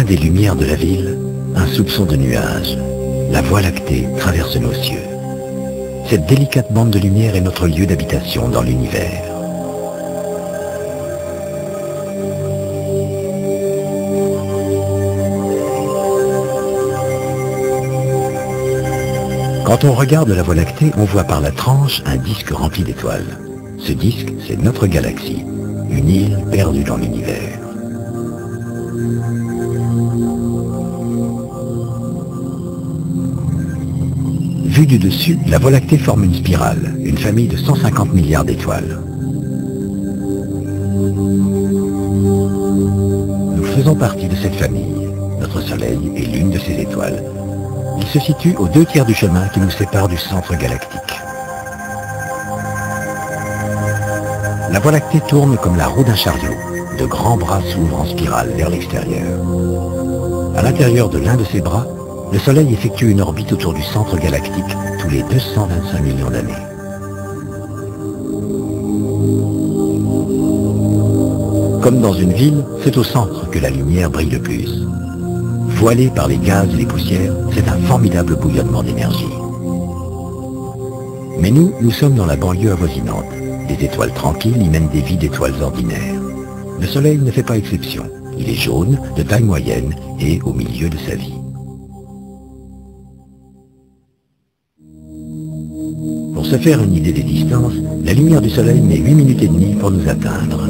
des lumières de la ville, un soupçon de nuage. La Voie lactée traverse nos cieux. Cette délicate bande de lumière est notre lieu d'habitation dans l'univers. Quand on regarde la Voie lactée, on voit par la tranche un disque rempli d'étoiles. Ce disque, c'est notre galaxie, une île perdue dans l'univers. Vue du dessus, la Voie lactée forme une spirale, une famille de 150 milliards d'étoiles. Nous faisons partie de cette famille. Notre Soleil est l'une de ces étoiles. Il se situe aux 2/3 du chemin qui nous sépare du centre galactique. La Voie lactée tourne comme la roue d'un chariot. De grands bras s'ouvrent en spirale vers l'extérieur. À l'intérieur de l'un de ces bras, le Soleil effectue une orbite autour du centre galactique tous les 225 millions d'années. Comme dans une ville, c'est au centre que la lumière brille le plus. Voilée par les gaz et les poussières, c'est un formidable bouillonnement d'énergie. Mais nous sommes dans la banlieue avoisinante. Les étoiles tranquilles y mènent des vies d'étoiles ordinaires. Le Soleil ne fait pas exception. Il est jaune, de taille moyenne et au milieu de sa vie. Pour se faire une idée des distances, la lumière du Soleil met 8 minutes et demie pour nous atteindre.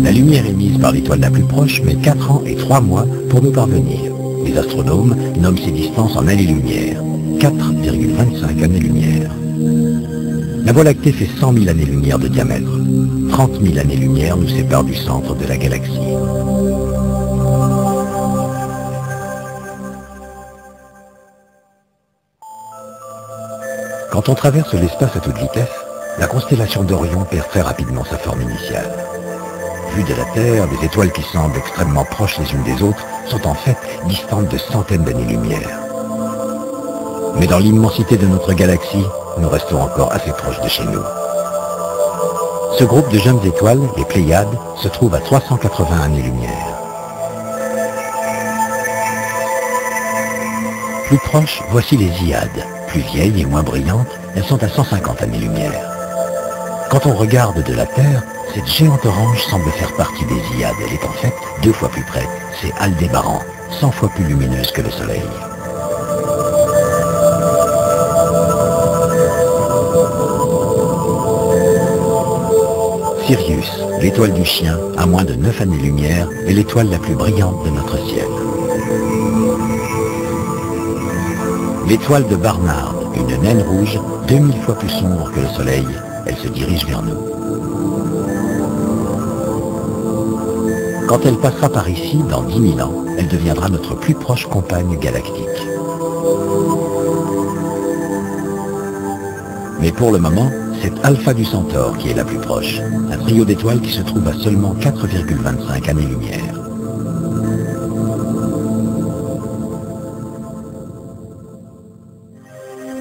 La lumière émise par l'étoile la plus proche met 4 ans et 3 mois pour nous parvenir. Les astronomes nomment ces distances en années-lumière, 4,25 années-lumière. La Voie lactée fait 100 000 années-lumière de diamètre. 30 000 années-lumière nous séparent du centre de la galaxie. Quand on traverse l'espace à toute vitesse, la constellation d'Orion perd très rapidement sa forme initiale. Vues de la Terre, des étoiles qui semblent extrêmement proches les unes des autres sont en fait distantes de centaines d'années-lumière. Mais dans l'immensité de notre galaxie, nous restons encore assez proches de chez nous. Ce groupe de jeunes étoiles, les Pléiades, se trouve à 380 années-lumière. Plus proches, voici les Hyades. Plus vieilles et moins brillantes, elles sont à 150 années-lumière. Quand on regarde de la Terre, cette géante orange semble faire partie des Hyades. Elle est en fait 2 fois plus près. C'est Aldébaran, 100 fois plus lumineuse que le Soleil. Sirius, l'étoile du chien, à moins de 9 années-lumière, est l'étoile la plus brillante de notre ciel. L'étoile de Barnard, une naine rouge, 2000 fois plus sombre que le Soleil, elle se dirige vers nous. Quand elle passera par ici, dans 10 000 ans, elle deviendra notre plus proche compagne galactique. Mais pour le moment, c'est Alpha du Centaure qui est la plus proche, un trio d'étoiles qui se trouve à seulement 4,25 années-lumière.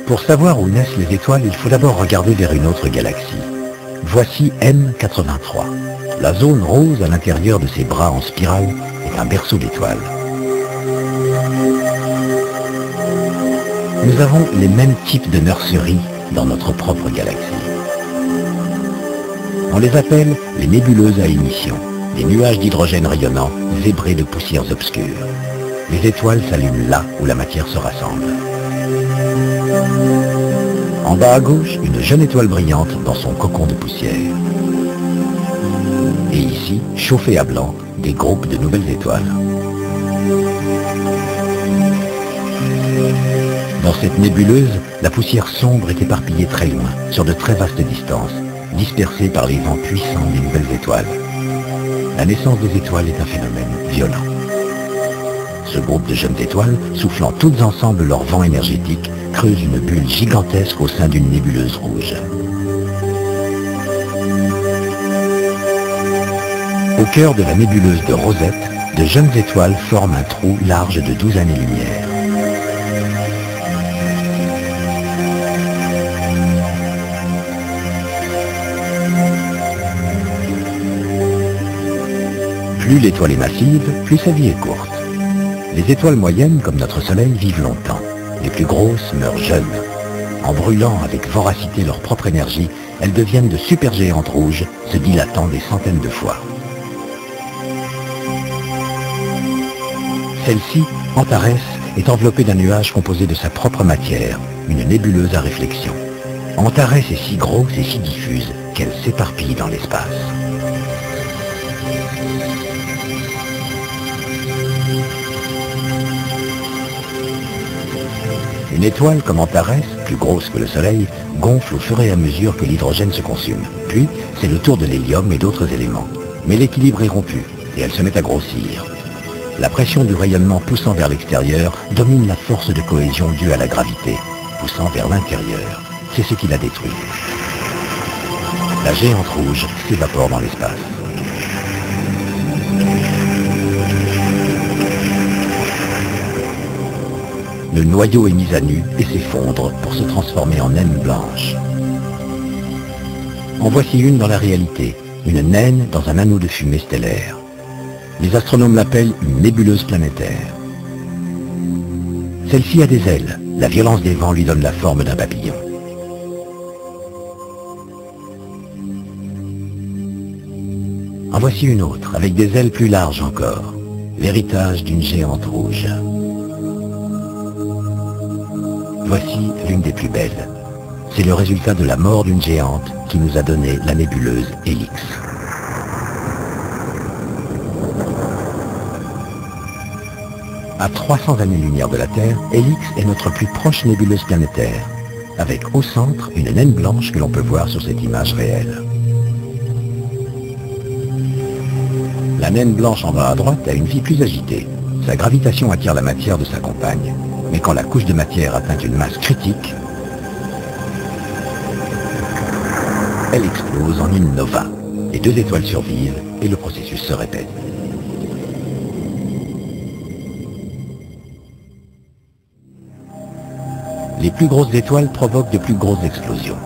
Pour savoir où naissent les étoiles, il faut d'abord regarder vers une autre galaxie. Voici M83. La zone rose à l'intérieur de ses bras en spirale est un berceau d'étoiles. Nous avons les mêmes types de nurseries dans notre propre galaxie. On les appelle les nébuleuses à émission, des nuages d'hydrogène rayonnant zébrés de poussières obscures. Les étoiles s'allument là où la matière se rassemble. En bas à gauche, une jeune étoile brillante dans son cocon de poussière. Et ici, chauffés à blanc, des groupes de nouvelles étoiles. Dans cette nébuleuse, la poussière sombre est éparpillée très loin, sur de très vastes distances, dispersée par les vents puissants des nouvelles étoiles. La naissance des étoiles est un phénomène violent. Ce groupe de jeunes étoiles, soufflant toutes ensemble leur vent énergétique, creuse une bulle gigantesque au sein d'une nébuleuse rouge. Au cœur de la nébuleuse de Rosette, de jeunes étoiles forment un trou large de 12 années-lumière. Plus l'étoile est massive, plus sa vie est courte. Les étoiles moyennes, comme notre Soleil, vivent longtemps. Les plus grosses meurent jeunes. En brûlant avec voracité leur propre énergie, elles deviennent de supergéantes rouges, se dilatant des centaines de fois. Celle-ci, Antares, est enveloppée d'un nuage composé de sa propre matière, une nébuleuse à réflexion. Antares est si grosse et si diffuse qu'elle s'éparpille dans l'espace. Une étoile comme Antares, plus grosse que le Soleil, gonfle au fur et à mesure que l'hydrogène se consume. Puis, c'est le tour de l'hélium et d'autres éléments. Mais l'équilibre est rompu et elle se met à grossir. La pression du rayonnement poussant vers l'extérieur domine la force de cohésion due à la gravité, poussant vers l'intérieur. C'est ce qui la détruit. La géante rouge s'évapore dans l'espace. Le noyau est mis à nu et s'effondre pour se transformer en naine blanche. En voici une dans la réalité, une naine dans un anneau de fumée stellaire. Les astronomes l'appellent une nébuleuse planétaire. Celle-ci a des ailes. La violence des vents lui donne la forme d'un papillon. En voici une autre, avec des ailes plus larges encore. L'héritage d'une géante rouge. Voici l'une des plus belles. C'est le résultat de la mort d'une géante qui nous a donné la nébuleuse Helix. À 300 années-lumière de la Terre, Helix est notre plus proche nébuleuse planétaire, avec au centre une naine blanche que l'on peut voir sur cette image réelle. La naine blanche en bas à droite a une vie plus agitée. Sa gravitation attire la matière de sa compagne. Mais quand la couche de matière atteint une masse critique, elle explose en une nova. Les deux étoiles survivent et le processus se répète. Les plus grosses étoiles provoquent de plus grosses explosions.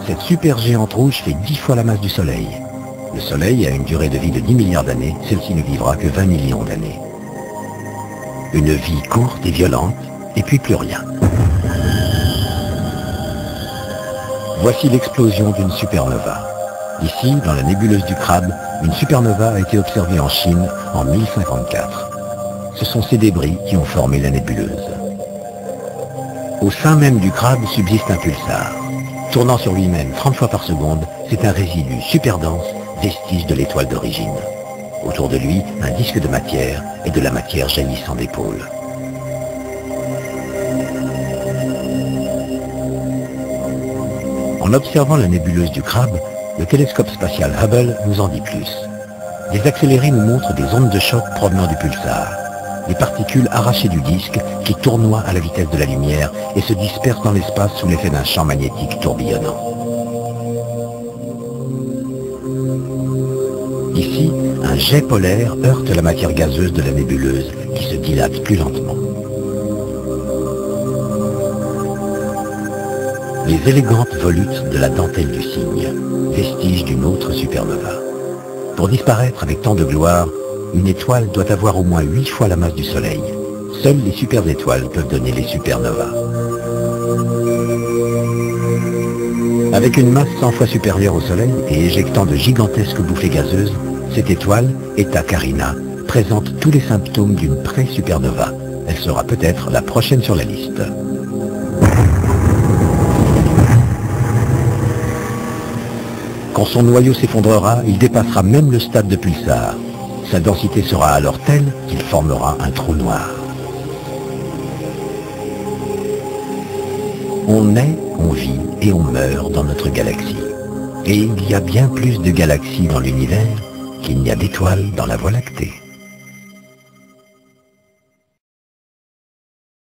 Cette supergéante rouge fait 10 fois la masse du Soleil. Le Soleil a une durée de vie de 10 milliards d'années, celle-ci ne vivra que 20 millions d'années. Une vie courte et violente, et puis plus rien. Voici l'explosion d'une supernova. Ici, dans la nébuleuse du Crabe, une supernova a été observée en Chine en 1054. Ce sont ces débris qui ont formé la nébuleuse. Au sein même du Crabe subsiste un pulsar. Tournant sur lui-même 30 fois par seconde, c'est un résidu super dense, vestige de l'étoile d'origine. Autour de lui, un disque de matière et de la matière jaillissant des pôles. En observant la nébuleuse du Crabe, le télescope spatial Hubble nous en dit plus. Les accélérés nous montrent des ondes de choc provenant du pulsar, des particules arrachées du disque qui tournoient à la vitesse de la lumière et se dispersent dans l'espace sous l'effet d'un champ magnétique tourbillonnant. Ici, un jet polaire heurte la matière gazeuse de la nébuleuse qui se dilate plus lentement. Les élégantes volutes de la dentelle du cygne, vestige d'une autre supernova. Pour disparaître avec tant de gloire, une étoile doit avoir au moins 8 fois la masse du Soleil. Seules les super étoiles peuvent donner les supernovas. Avec une masse 100 fois supérieure au Soleil et éjectant de gigantesques bouffées gazeuses, cette étoile, Eta Carina, présente tous les symptômes d'une pré-supernova. Elle sera peut-être la prochaine sur la liste. Quand son noyau s'effondrera, il dépassera même le stade de pulsar. Sa densité sera alors telle qu'il formera un trou noir. On naît, on vit et on meurt dans notre galaxie. Et il y a bien plus de galaxies dans l'univers qu'il n'y a d'étoiles dans la Voie lactée.